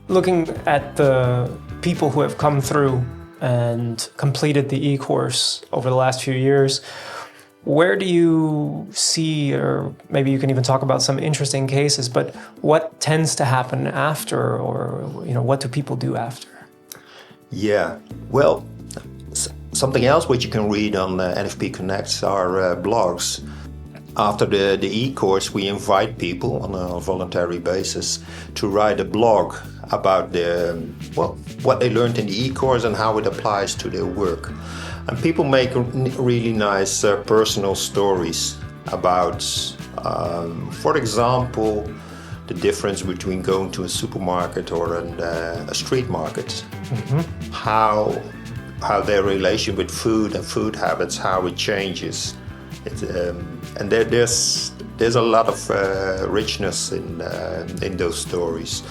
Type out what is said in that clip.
Looking at the people who have come through and completed the e-course over the last few years, where do you see, or maybe you can even talk about some interesting cases, but what tends to happen after, or what do people do after? Yeah, well, something else which you can read on NFP Connects are blogs. After the e-course, we invite people on a voluntary basis to write a blog about what they learned in the e-course and how it applies to their work. And people make really nice personal stories about, for example, the difference between going to a supermarket or a street market. Mm-hmm. How their relation with food and food habits, how it changes. And there's a lot of richness in those stories.